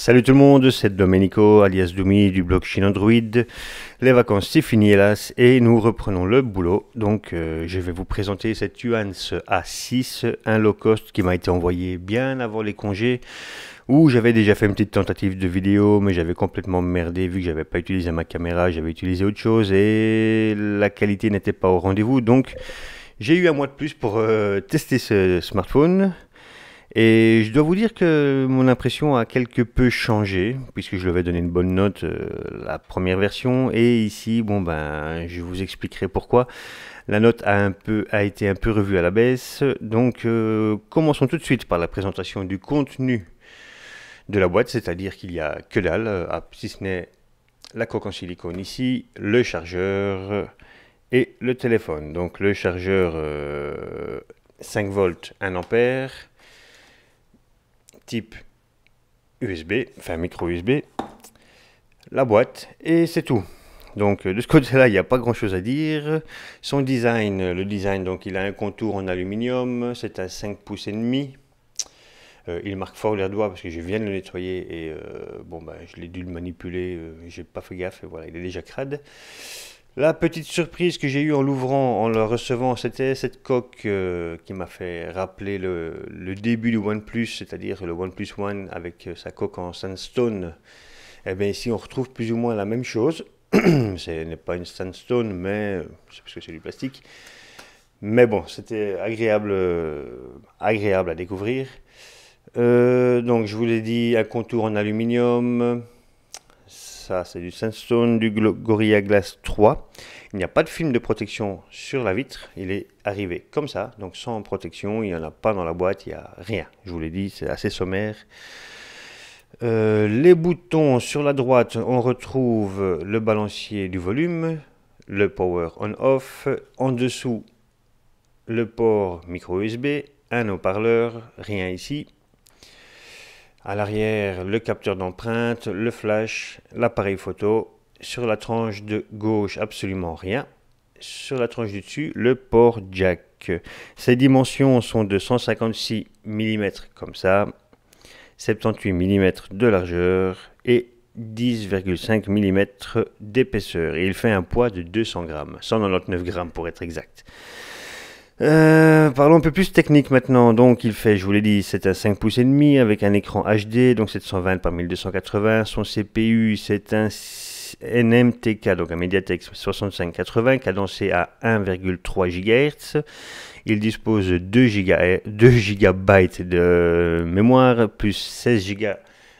Salut tout le monde, c'est Domenico alias Domi du blog Chine Android. Les vacances c'est fini hélas et nous reprenons le boulot. Donc je vais vous présenter cette Yuan A6, un low cost qui m'a été envoyé bien avant les congés, où j'avais déjà fait une petite tentative de vidéo mais j'avais complètement merdé vu que j'avais pas utilisé ma caméra, j'avais utilisé autre chose et la qualité n'était pas au rendez-vous. Donc j'ai eu un mois de plus pour tester ce smartphone. Et je dois vous dire que mon impression a quelque peu changé, puisque je lui avais donné une bonne note la première version, et ici, bon ben, je vous expliquerai pourquoi. La note a été un peu revue à la baisse, donc commençons tout de suite par la présentation du contenu de la boîte, c'est-à-dire qu'il n'y a que dalle, si ce n'est la coque en silicone ici, le chargeur et le téléphone. Donc le chargeur 5 volts 1 ampère, type USB, enfin micro USB, la boîte et c'est tout. Donc de ce côté-là, il n'y a pas grand-chose à dire. Son design, le design, donc il a un contour en aluminium, c'est un 5 pouces et demi. Il marque fort les doigts parce que je viens de le nettoyer et bon ben je l'ai dû le manipuler, j'ai pas fait gaffe et voilà, il est déjà crade. La petite surprise que j'ai eue en l'ouvrant, en le recevant, c'était cette coque qui m'a fait rappeler le début du OnePlus, c'est-à-dire le OnePlus One avec sa coque en sandstone. Et bien ici on retrouve plus ou moins la même chose. Ce n'est pas une sandstone, mais c'est parce que c'est du plastique. Mais bon, c'était agréable à découvrir. Donc je vous l'ai dit, un contour en aluminium. Ça, c'est du Sandstone, du Gorilla Glass 3. Il n'y a pas de film de protection sur la vitre. Il est arrivé comme ça, donc sans protection. Il n'y en a pas dans la boîte, il n'y a rien. Je vous l'ai dit, c'est assez sommaire. Les boutons sur la droite, on retrouve le balancier du volume, le power on-off. En dessous, le port micro USB, un haut-parleur, rien ici. À l'arrière, le capteur d'empreinte, le flash, l'appareil photo. Sur la tranche de gauche, absolument rien. Sur la tranche du dessus, le port jack. Ses dimensions sont de 156 mm comme ça, 78 mm de largeur et 10,5 mm d'épaisseur. Et il fait un poids de 200 grammes, 199 grammes pour être exact. Parlons un peu plus technique maintenant. Donc il fait, je vous l'ai dit, c'est un 5 pouces et demi avec un écran HD, donc 720 par 1280. Son CPU c'est un NMTK, donc un MediaTek 6580 cadencé à 1,3 GHz. Il dispose de 2 GB de mémoire plus 16 Go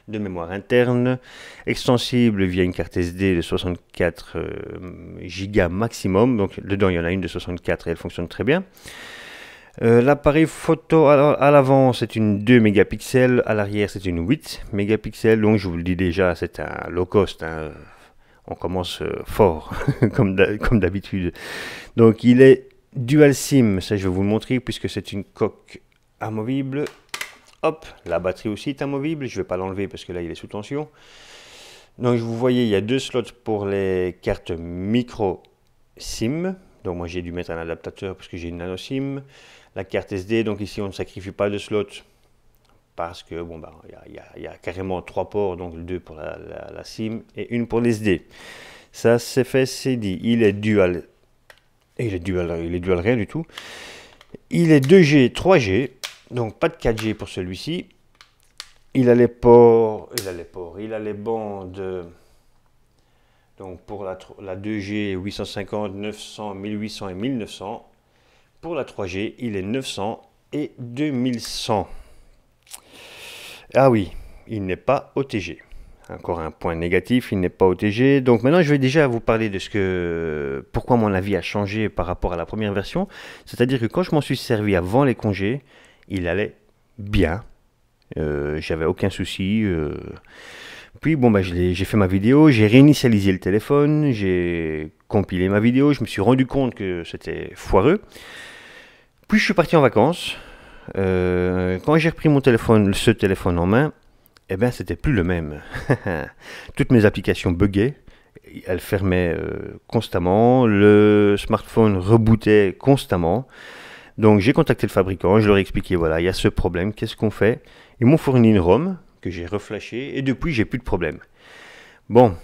de mémoire interne, extensible via une carte SD de 64 Go maximum, donc dedans il y en a une de 64 et elle fonctionne très bien. L'appareil photo à l'avant c'est une 2 mégapixels, à l'arrière c'est une 8 mégapixels, donc je vous le dis déjà c'est un low cost, hein. On commence fort comme d'habitude. Donc il est dual SIM, ça je vais vous le montrer puisque c'est une coque amovible. Hop, la batterie aussi est amovible, je ne vais pas l'enlever parce que là il est sous tension. Donc vous voyez, il y a deux slots pour les cartes micro SIM. Donc moi j'ai dû mettre un adaptateur parce que j'ai une nano SIM. La carte SD, donc ici on ne sacrifie pas de slots parce que bon ben il y a carrément 3 ports, donc 2 pour la SIM et une pour l'SD. Ça c'est fait, c'est dit. Il est dual. Et il est dual rien du tout. Il est 2G, 3G. Donc pas de 4G pour celui-ci. Il a les bandes. Donc pour la 2G 850, 900, 1800 et 1900. Pour la 3G, il est 900 et 2100. Ah oui, il n'est pas OTG. Encore un point négatif, il n'est pas OTG. Donc maintenant, je vais déjà vous parler de pourquoi mon avis a changé par rapport à la première version. C'est-à-dire que quand je m'en suis servi avant les congés, il allait bien, j'avais aucun souci. Puis bon, bah, j'ai fait ma vidéo, j'ai réinitialisé le téléphone, j'ai compilé ma vidéo, je me suis rendu compte que c'était foireux. Puis je suis parti en vacances. Quand j'ai repris ce téléphone en main, eh ben c'était plus le même. Toutes mes applications buggaient, elles fermaient constamment, le smartphone rebootait constamment. Donc j'ai contacté le fabricant, je leur ai expliqué, voilà, il y a ce problème, qu'est-ce qu'on fait? Ils m'ont fourni une ROM que j'ai reflashé et depuis j'ai plus de problème. Bon,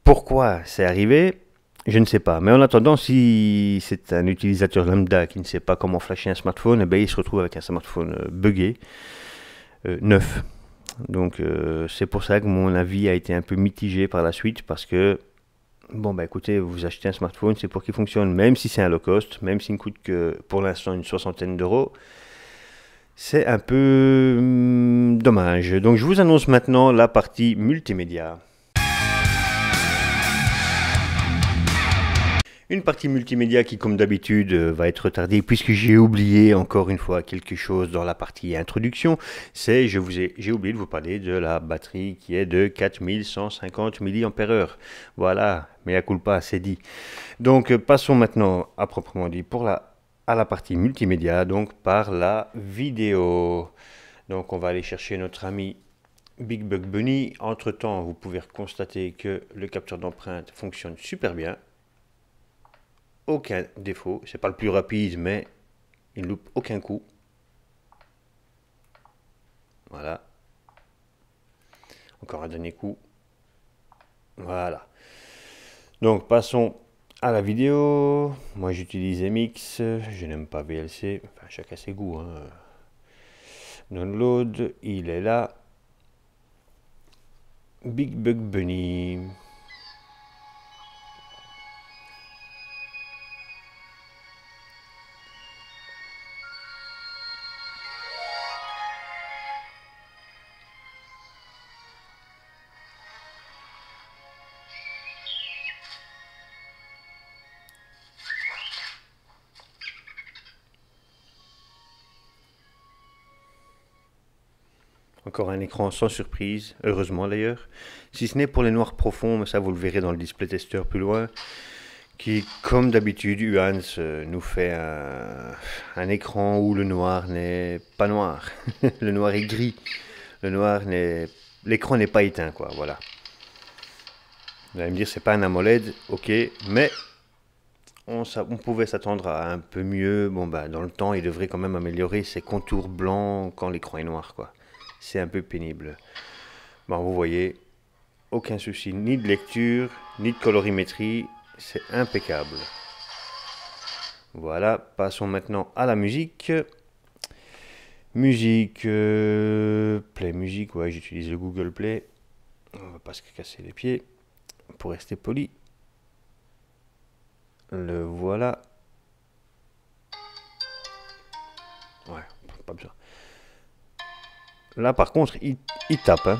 pourquoi c'est arrivé? Je ne sais pas. Mais en attendant, si c'est un utilisateur lambda qui ne sait pas comment flasher un smartphone, eh ben, il se retrouve avec un smartphone buggé, neuf. Donc c'est pour ça que mon avis a été un peu mitigé par la suite parce que bon bah écoutez, vous achetez un smartphone, c'est pour qu'il fonctionne, même si c'est un low cost, même s'il ne coûte que pour l'instant une soixantaine d'euros, c'est un peu dommage. Donc je vous annonce maintenant la partie multimédia. Une partie multimédia qui, comme d'habitude, va être retardée puisque j'ai oublié encore une fois quelque chose dans la partie introduction. C'est, j'ai oublié de vous parler de la batterie qui est de 4150 mAh. Voilà, mea culpa, c'est dit. Donc, passons maintenant à proprement dit à la partie multimédia, donc par la vidéo. Donc, on va aller chercher notre ami Big Bug Bunny. Entre-temps, vous pouvez constater que le capteur d'empreinte fonctionne super bien. Aucun défaut, c'est pas le plus rapide, mais il ne loupe aucun coup. Voilà. Encore un dernier coup. Voilà. Donc passons à la vidéo. Moi j'utilise MX, je n'aime pas VLC, enfin chacun ses goûts. Hein. Download, il est là. Big Bug Bunny. Encore un écran sans surprise, heureusement d'ailleurs. Si ce n'est pour les noirs profonds, mais ça vous le verrez dans le display tester plus loin. Qui, comme d'habitude, Uhans nous fait un écran où le noir n'est pas noir. Le noir est gris. L'écran n'est pas éteint, quoi, voilà. Vous allez me dire, c'est pas un AMOLED, ok, mais on pouvait s'attendre à un peu mieux. Bon, bah, dans le temps, il devrait quand même améliorer ses contours blancs quand l'écran est noir, quoi. C'est un peu pénible. Bon, vous voyez, aucun souci, ni de lecture, ni de colorimétrie, c'est impeccable. Voilà, passons maintenant à la musique. Musique, Play Music, ouais, j'utilise le Google Play. On va pas se casser les pieds pour rester poli. Le voilà. Ouais, pas besoin. Là, par contre, il tape. Hein.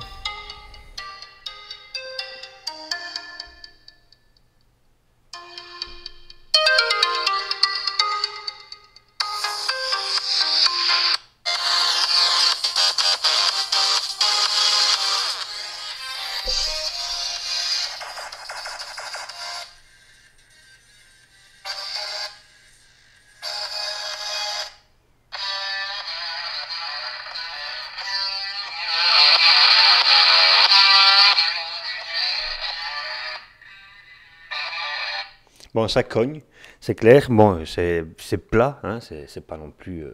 Bon, ça cogne, c'est clair. Bon, c'est plat, hein, c'est pas non plus.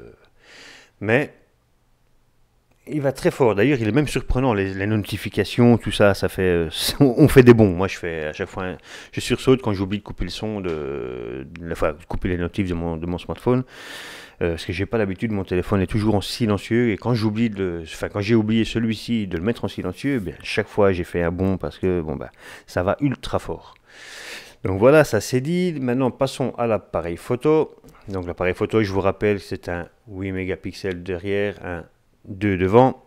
Mais il va très fort. D'ailleurs, il est même surprenant. Les notifications, tout ça, ça fait. On fait des bons. Moi, je fais à chaque fois. Je sursaute quand j'oublie de couper le son, enfin, de couper les notifs de mon smartphone. Parce que j'ai pas l'habitude, mon téléphone est toujours en silencieux. Et quand quand j'ai oublié celui-ci de le mettre en silencieux, bien, chaque fois, j'ai fait un bond parce que, bon, bah, ça va ultra fort. Donc voilà, ça c'est dit. Maintenant, passons à l'appareil photo. Donc l'appareil photo, je vous rappelle, c'est un 8 mégapixels derrière, un 2 devant.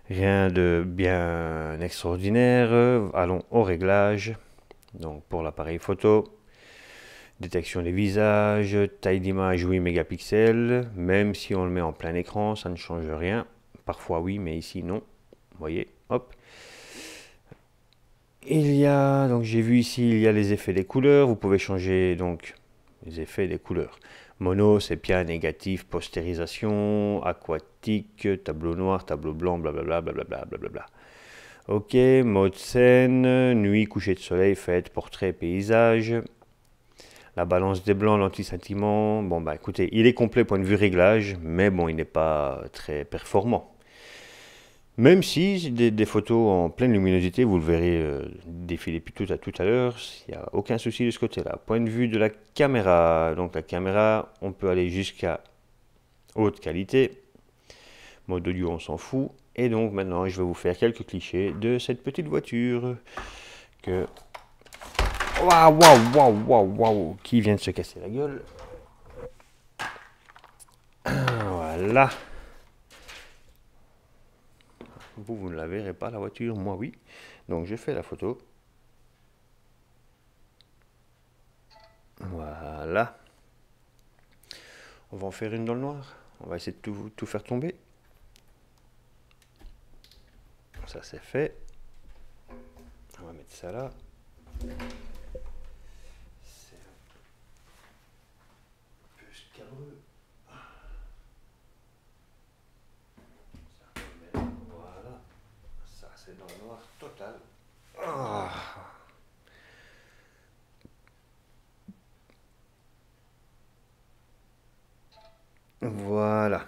Rien de bien extraordinaire. Allons au réglage. Donc pour l'appareil photo, détection des visages, taille d'image 8 mégapixels. Même si on le met en plein écran, ça ne change rien. Parfois oui, mais ici non. Vous voyez, hop. Il y a, donc j'ai vu ici, il y a les effets des couleurs. Vous pouvez changer donc les effets des couleurs. Mono, sépia, négatif, postérisation, aquatique, tableau noir, tableau blanc, blablabla, blablabla, blablabla. Ok, mode scène, nuit, coucher de soleil, fête, portrait, paysage. La balance des blancs, l'anti-scintillement. Bon bah écoutez, il est complet point de vue réglage, mais bon, il n'est pas très performant. Même si des photos en pleine luminosité, vous le verrez défiler tout à l'heure, il n'y a aucun souci de ce côté-là. Point de vue de la caméra, donc la caméra, on peut aller jusqu'à haute qualité. Mode audio, on s'en fout. Et donc maintenant, je vais vous faire quelques clichés de cette petite voiture que... Waouh, waouh, waouh, waouh, waouh, qui vient de se casser la gueule. Voilà. Vous ne la verrez pas, la voiture, moi oui. Donc je fais la photo. Voilà. On va en faire une dans le noir. On va essayer de tout faire tomber. Ça c'est fait. On va mettre ça là. C'est un peu scabreux. Voilà. Ça c'est dans le noir total. Ah. Voilà.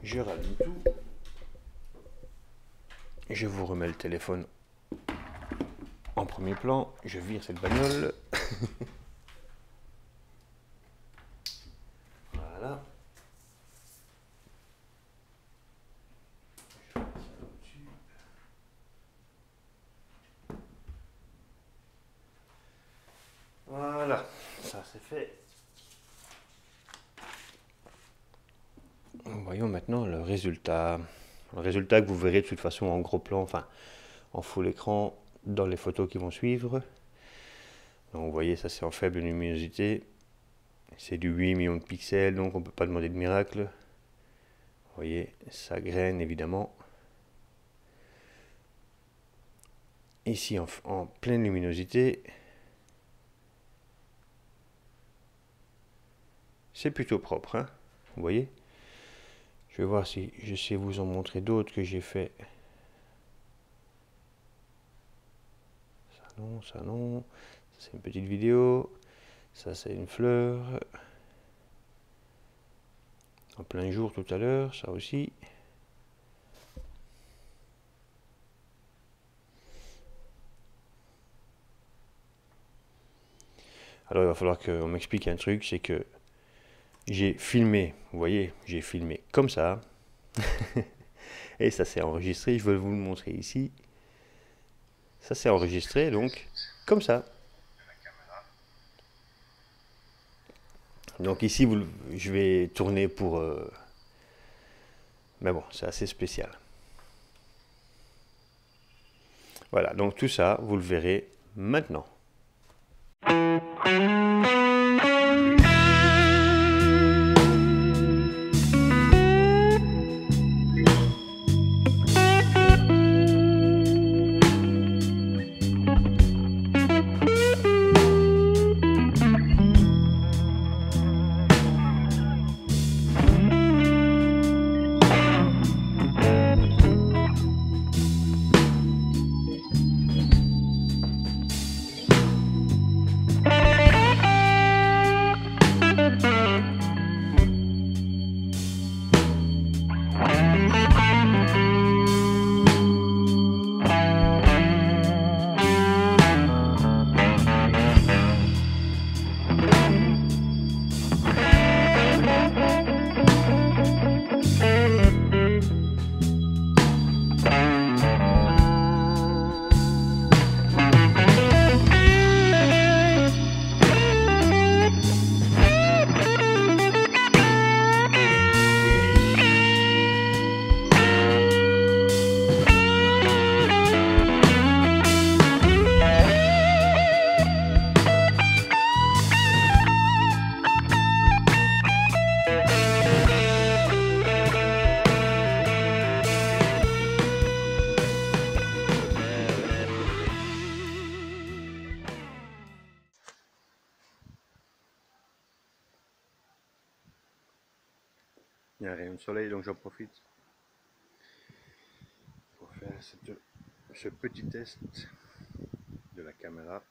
Je rallume tout. Je vous remets le téléphone en premier plan. Je vire cette bagnole. Voilà. Je vais mettre ça là-dessus. Voilà. Ça c'est fait. Voyons maintenant le résultat. Le résultat que vous verrez de toute façon en gros plan, enfin en full écran dans les photos qui vont suivre. Donc vous voyez, ça c'est en faible luminosité. C'est du 8 millions de pixels, donc on ne peut pas demander de miracle. Vous voyez, ça graine évidemment. Ici en pleine luminosité, c'est plutôt propre, hein, vous voyez. Je vais voir si je sais vous en montrer d'autres que j'ai fait. Ça non, ça non. Ça c'est une petite vidéo. Ça c'est une fleur. En plein jour tout à l'heure, ça aussi. Alors il va falloir qu'on m'explique un truc, c'est que j'ai filmé, vous voyez, j'ai filmé comme ça. Et ça s'est enregistré, je vais vous le montrer ici. Ça s'est enregistré donc comme ça. Donc ici, je vais tourner pour... mais bon, c'est assez spécial. Voilà, donc tout ça, vous le verrez maintenant. Il y a un rayon de soleil, donc j'en profite pour faire ce petit test de la caméra.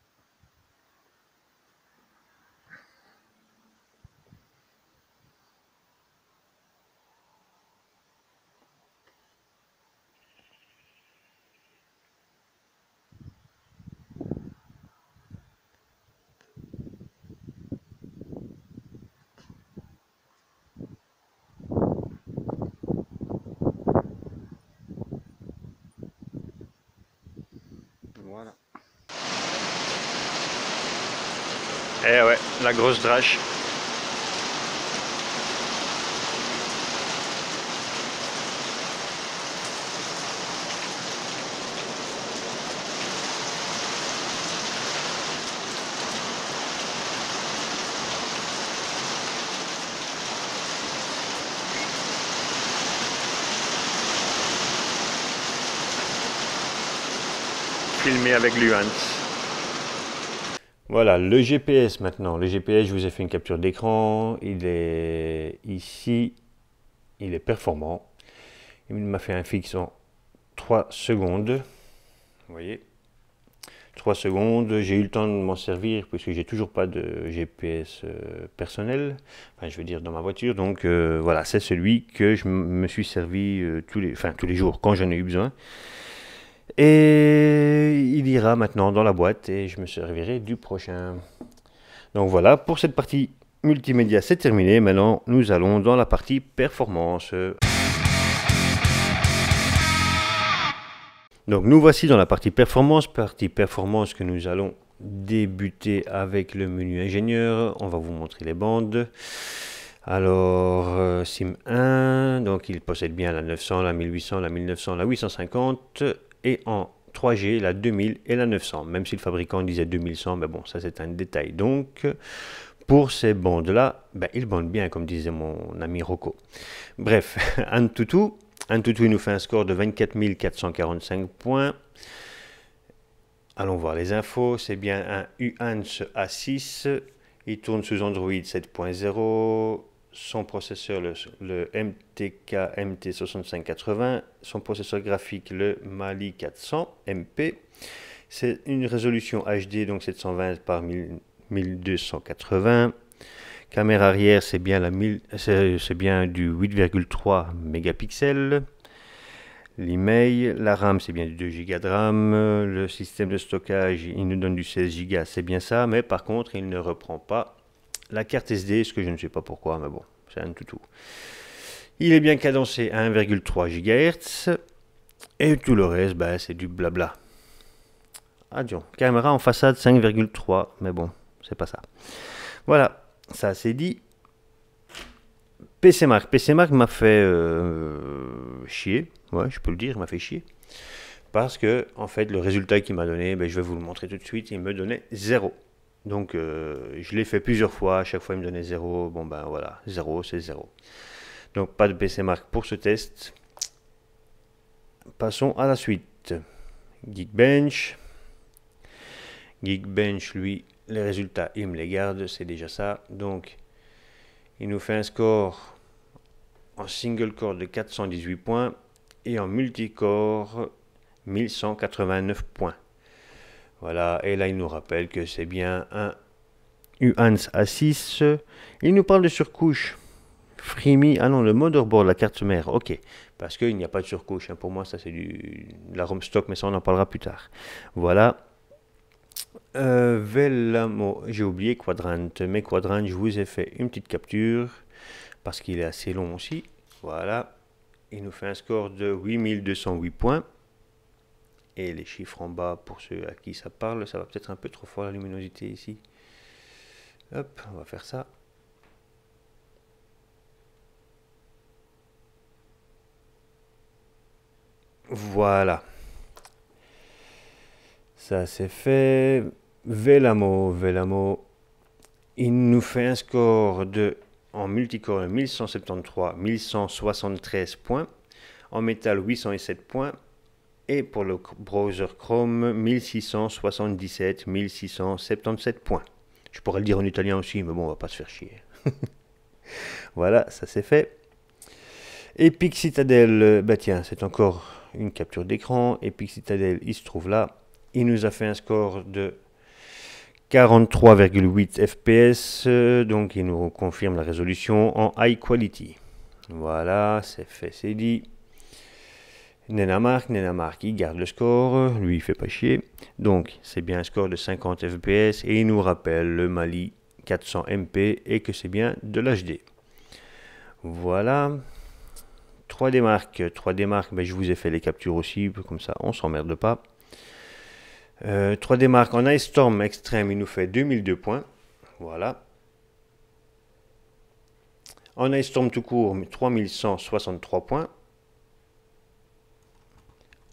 la grosse drache. Filmé avec l'Uhans. Voilà, le GPS maintenant. Le GPS, je vous ai fait une capture d'écran. Il est ici. Il est performant. Il m'a fait un fixe en 3 secondes. Vous voyez, 3 secondes. J'ai eu le temps de m'en servir puisque j'ai toujours pas de GPS personnel. Enfin, je veux dire dans ma voiture. Donc voilà, c'est celui que je me suis servi tous les jours quand j'en ai eu besoin. Et il ira maintenant dans la boîte et je me servirai du prochain. Donc voilà, pour cette partie multimédia, c'est terminé. Maintenant, nous allons dans la partie performance. Donc nous voici dans la partie performance que nous allons débuter avec le menu ingénieur. On va vous montrer les bandes. Alors, SIM 1, donc il possède bien la 900, la 1800, la 1900, la 850 et en 3G la 2000 et la 900, même si le fabricant disait 2100, mais bon, ça c'est un détail. Donc, pour ces bandes-là, ben, ils bandent bien, comme disait mon ami Rocco. Bref, Antutu, il nous fait un score de 24 445 points. Allons voir les infos, c'est bien un Uans A6, il tourne sous Android 7.0, son processeur le MTK MT6580, son processeur graphique le Mali 400 MP, c'est une résolution HD, donc 720 par 1280, caméra arrière c'est bien, bien du 8,3 mégapixels, l'email, la RAM c'est bien du 2 Go de RAM, le système de stockage il nous donne du 16 Go, c'est bien ça, mais par contre il ne reprend pas la carte SD, ce que je ne sais pas pourquoi, mais bon, c'est un toutou. Il est bien cadencé à 1,3 GHz, et tout le reste, bah, c'est du blabla. Adieu. Caméra en façade 5,3, mais bon, c'est pas ça. Voilà, ça c'est dit. PCmark m'a fait chier, ouais, je peux le dire, il m'a fait chier. Parce que, en fait, le résultat qu'il m'a donné, ben, je vais vous le montrer tout de suite, il me donnait 0. Donc, je l'ai fait plusieurs fois, à chaque fois il me donnait 0. Bon, ben voilà, 0, c'est 0. Donc, pas de PCmark pour ce test. Passons à la suite. Geekbench. Geekbench, lui, les résultats, il me les garde, c'est déjà ça. Donc, il nous fait un score en single core de 418 points et en multicore 1189 points. Voilà, et là il nous rappelle que c'est bien un Uans A6. Il nous parle de surcouche. FreeMe, ah non, le motherboard, la carte mère, ok. Parce qu'il n'y a pas de surcouche, hein. Pour moi ça c'est de la ROM stock, mais ça on en parlera plus tard. Voilà. Velamo, j'ai oublié Quadrant, mais Quadrant, je vous ai fait une petite capture, parce qu'il est assez long aussi. Voilà. Il nous fait un score de 8208 points. Et les chiffres en bas, pour ceux à qui ça parle, ça va peut-être un peu trop fort la luminosité ici. Hop, on va faire ça. Voilà. Ça c'est fait. Velamo, il nous fait un score de, en multicore, 1173, 1173 points. En métal, 807 points. Et pour le browser Chrome, 1677, 1677 points. Je pourrais le dire en italien aussi, mais bon, on va pas se faire chier. Voilà, ça c'est fait. Epic Citadel, bah tiens, c'est encore une capture d'écran. Epic Citadel, il se trouve là. Il nous a fait un score de 43,8 FPS, donc il nous confirme la résolution en high quality. Voilà, c'est fait, c'est dit. Nenamark, il garde le score, lui il fait pas chier. Donc c'est bien un score de 50 FPS et il nous rappelle le Mali 400 MP et que c'est bien de l'HD. Voilà. 3D Mark, ben, je vous ai fait les captures aussi, comme ça on s'emmerde pas. 3D Mark en Ice Storm Extreme, il nous fait 2002 points. Voilà. En Ice Storm tout court, 3163 points.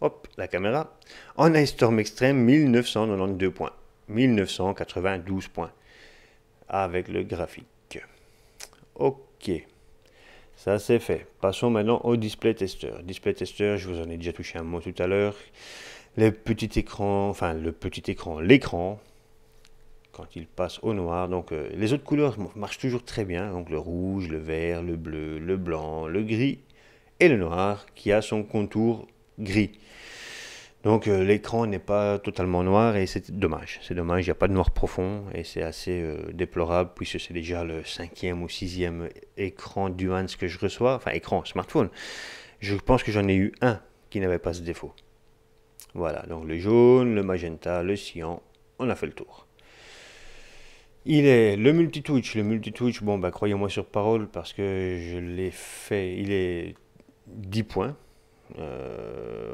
Hop, la caméra. En Ice Storm Extreme, 1992 points. 1992 points. Avec le graphique. Ok. Ça c'est fait. Passons maintenant au display tester. Display tester, je vous en ai déjà touché un mot tout à l'heure. Le petit écran, l'écran, quand il passe au noir. Donc les autres couleurs marchent toujours très bien. Donc le rouge, le vert, le bleu, le blanc, le gris et le noir qui a son contour gris. Donc l'écran n'est pas totalement noir et c'est dommage. C'est dommage, il n'y a pas de noir profond et c'est assez déplorable puisque c'est déjà le 5e ou 6e écran Duans que je reçois. Enfin écran, smartphone. Je pense que j'en ai eu un qui n'avait pas ce défaut. Voilà, donc le jaune, le magenta, le cyan, on a fait le tour. Il est le multitouch. Le multitouch, bon bah croyez-moi sur parole parce que je l'ai fait, il est 10 points.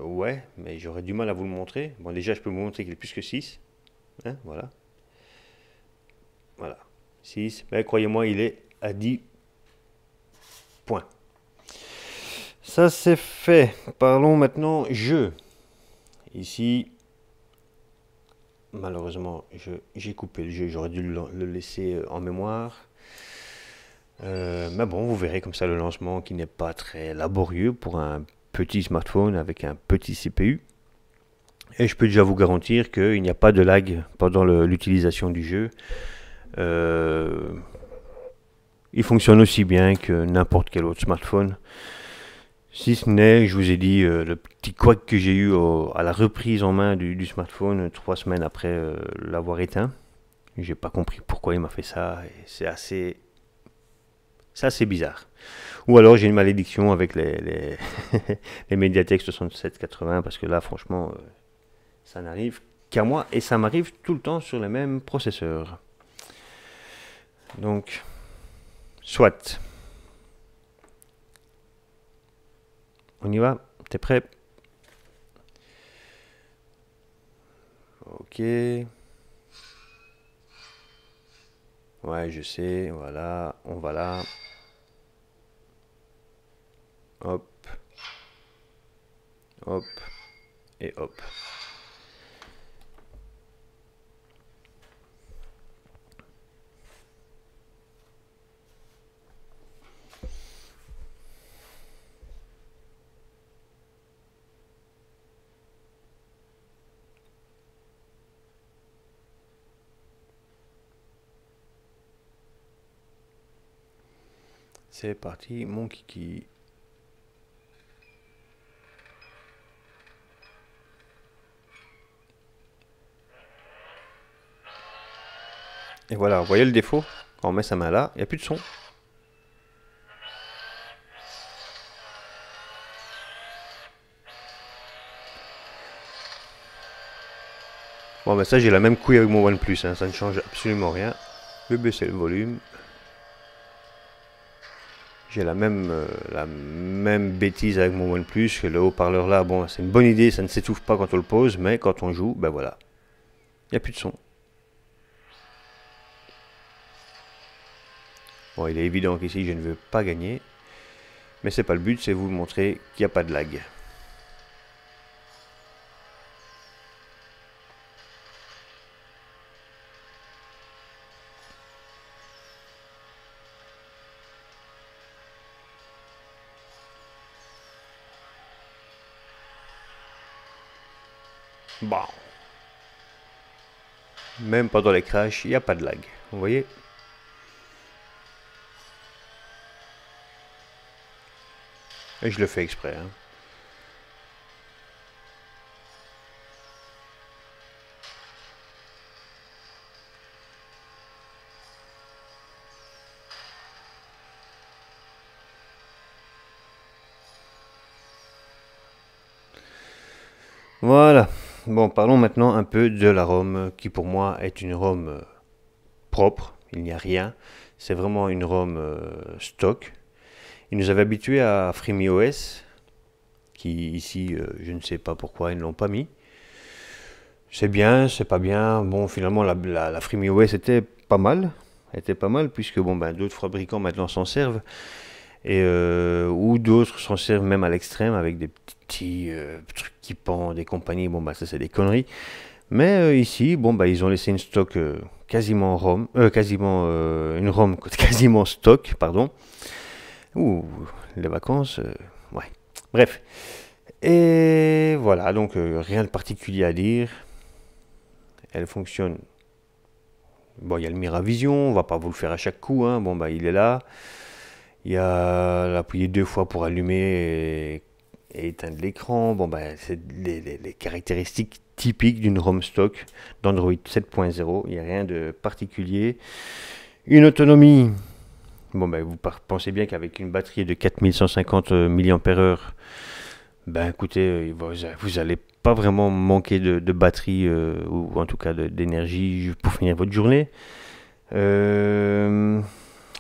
Ouais, mais j'aurais du mal à vous le montrer. Bon, déjà, je peux vous montrer qu'il est plus que 6. Hein, voilà. Voilà. 6. Mais croyez-moi, il est à 10 points. Ça, c'est fait. Parlons maintenant jeu. Ici, malheureusement, j'ai coupé le jeu. J'aurais dû le laisser en mémoire. Mais bon, vous verrez comme ça le lancement qui n'est pas très laborieux pour un petit smartphone avec un petit CPU. Et je peux déjà vous garantir qu'il n'y a pas de lag pendant l'utilisation du jeu. Il fonctionne aussi bien que n'importe quel autre smartphone. Si ce n'est, je vous ai dit, le petit couac que j'ai eu à la reprise en main du smartphone 3 semaines après l'avoir éteint. J'ai pas compris pourquoi il m'a fait ça. C'est assez bizarre. Ou alors j'ai une malédiction avec les Mediatek 6780 parce que là, franchement, ça n'arrive qu'à moi et ça m'arrive tout le temps sur les mêmes processeurs. Donc, soit. On y va? T'es prêt? Ok. Ouais, je sais. Voilà. On va là. Hop. Hop. Et hop. C'est parti, mon kiki. Et voilà, vous voyez le défaut? Quand on met sa main là, il n'y a plus de son. Bon, ben ça, j'ai la même couille avec mon OnePlus, hein, ça ne change absolument rien. Je vais baisser le volume. J'ai la même bêtise avec mon OnePlus, que le haut-parleur là, bon, c'est une bonne idée, ça ne s'étouffe pas quand on le pose, mais quand on joue, ben voilà, il n'y a plus de son. Bon, il est évident qu'ici, je ne veux pas gagner, mais c'est pas le but, c'est vous montrer qu'il n'y a pas de lag. Bon. Même pendant les crashs, il n'y a pas de lag. Vous voyez? Et je le fais exprès. Hein. Voilà. Bon, parlons maintenant un peu de la ROM, qui pour moi est une ROM propre. Il n'y a rien. C'est vraiment une ROM stock. Ils nous avaient habitués à FreeMeOS, qui ici, je ne sais pas pourquoi ils ne l'ont pas mis. C'est bien, c'est pas bien. Bon, finalement, la FreeMeOS était pas mal. était pas mal, puisque bon, ben, d'autres fabricants maintenant s'en servent, et, ou d'autres s'en servent même à l'extrême, avec des petits trucs qui pendent et compagnie. Bon, bah ça c'est des conneries. Mais ici, bon, bah, ils ont laissé une stock quasiment ROM, une ROM quasiment stock, pardon. Ouh, les vacances, ouais. Bref. Et voilà, donc rien de particulier à dire. Elle fonctionne. Bon, il y a le Miravision, on va pas vous le faire à chaque coup, hein. Bon, bah, il est là. Il y a l'appuyer 2 fois pour allumer et éteindre l'écran. Bon, bah, c'est les caractéristiques typiques d'une ROM stock d'Android 7.0. Il n'y a rien de particulier. Une autonomie. Bon, ben, vous pensez bien qu'avec une batterie de 4150 mAh, ben écoutez, vous n'allez pas vraiment manquer de batterie ou en tout cas d'énergie pour finir votre journée.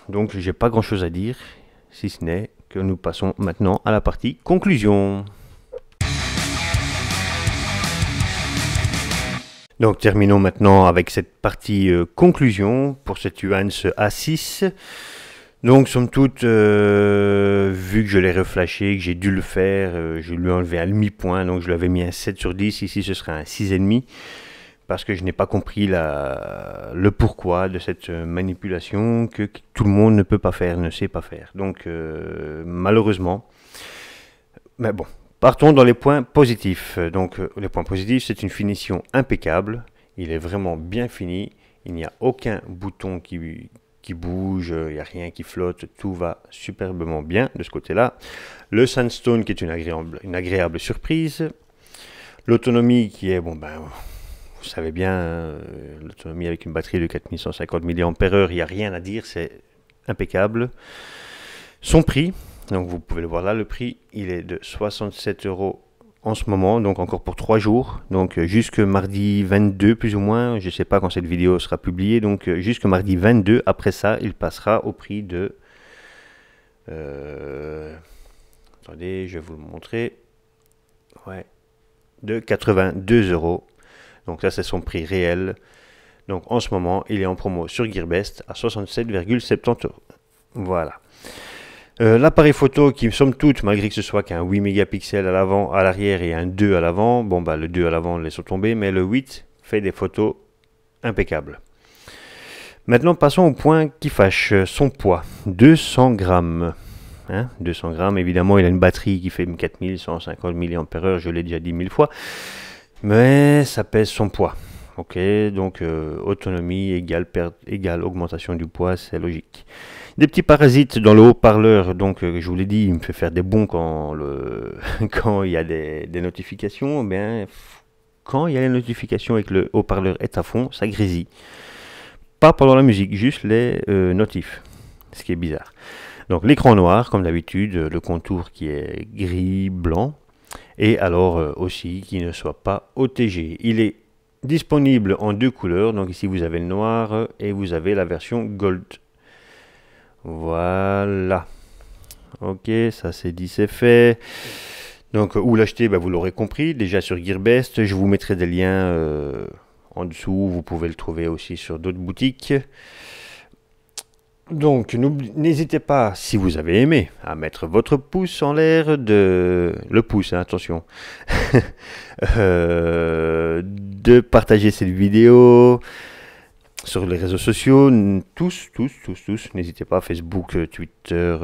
Donc j'ai pas grand chose à dire, si ce n'est que nous passons maintenant à la partie conclusion. Donc terminons maintenant avec cette partie conclusion pour cette Uance A6. Donc somme toute, vu que je l'ai reflashé, que j'ai dû le faire, je lui ai enlevé un demi-point, donc je lui avais mis un 7 sur 10, ici ce serait un 6,5, parce que je n'ai pas compris le pourquoi de cette manipulation que tout le monde ne peut pas faire, ne sait pas faire. Donc malheureusement, mais bon, partons dans les points positifs. Donc les points positifs, c'est une finition impeccable, il est vraiment bien fini, il n'y a aucun bouton qui bouge, il n'y a rien qui flotte, tout va superbement bien de ce côté-là. Le Sandstone qui est une agréable surprise. L'autonomie qui est, bon ben, vous savez bien, l'autonomie avec une batterie de 4150 mAh, il n'y a rien à dire, c'est impeccable. Son prix, donc vous pouvez le voir là, le prix, il est de 67 € en ce moment, donc encore pour 3 jours, donc jusque mardi 22 plus ou moins, je ne sais pas quand cette vidéo sera publiée, donc jusque mardi 22, après ça il passera au prix de, attendez, je vais vous le montrer, ouais, de 82 €, donc ça c'est son prix réel, donc en ce moment il est en promo sur Gearbest à 67,70 €, voilà. L'appareil photo qui, somme toute, malgré que ce soit qu'un 8 mégapixels à l'avant, à l'arrière et un 2 à l'avant, bon bah le 2 à l'avant laisse tomber, mais le 8 fait des photos impeccables. Maintenant passons au point qui fâche, son poids, 200 grammes. Hein, 200 grammes, évidemment il a une batterie qui fait 4150 mAh, je l'ai déjà dit 1000 fois, mais ça pèse son poids. Ok, donc autonomie égale augmentation du poids, c'est logique. Des petits parasites dans le haut-parleur, donc je vous l'ai dit, il me fait faire des bonds quand il y a des notifications. Bien, quand il y a les notifications et que le haut-parleur est à fond, ça grésille. Pas pendant la musique, juste les notifs, ce qui est bizarre. Donc l'écran noir, comme d'habitude, le contour qui est gris-blanc, et alors aussi qui ne soit pas OTG. Il est disponible en 2 couleurs, donc ici vous avez le noir et vous avez la version Gold. Voilà. Ok, ça c'est dit, c'est fait. Donc où l'acheter, bah, vous l'aurez compris, déjà sur Gearbest. Je vous mettrai des liens en dessous, vous pouvez le trouver aussi sur d'autres boutiques. Donc n'hésitez pas, si vous avez aimé, à mettre votre pouce en l'air, le pouce, hein, attention, de partager cette vidéo sur les réseaux sociaux, tous, n'hésitez pas, Facebook, Twitter,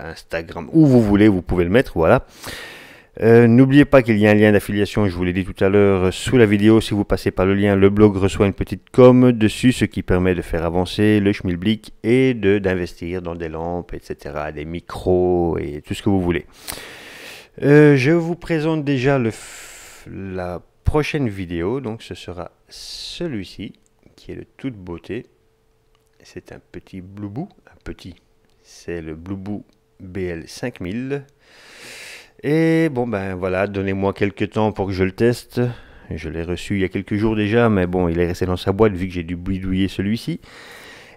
Instagram, où vous voulez, vous pouvez le mettre, voilà. N'oubliez pas qu'il y a un lien d'affiliation, je vous l'ai dit tout à l'heure, sous la vidéo. Si vous passez par le lien, le blog reçoit une petite com dessus, ce qui permet de faire avancer le schmilblick et d'investir dans des lampes, etc., des micros et tout ce que vous voulez. Je vous présente déjà la prochaine vidéo, donc ce sera celui-ci, qui est de toute beauté. C'est un petit Blueboo, c'est le Blueboo BL5000. Et bon ben voilà, donnez-moi quelques temps pour que je le teste. Je l'ai reçu il y a quelques jours déjà, mais bon, il est resté dans sa boîte vu que j'ai dû bidouiller celui-ci.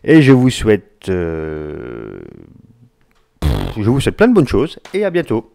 Et je vous souhaite plein de bonnes choses et à bientôt.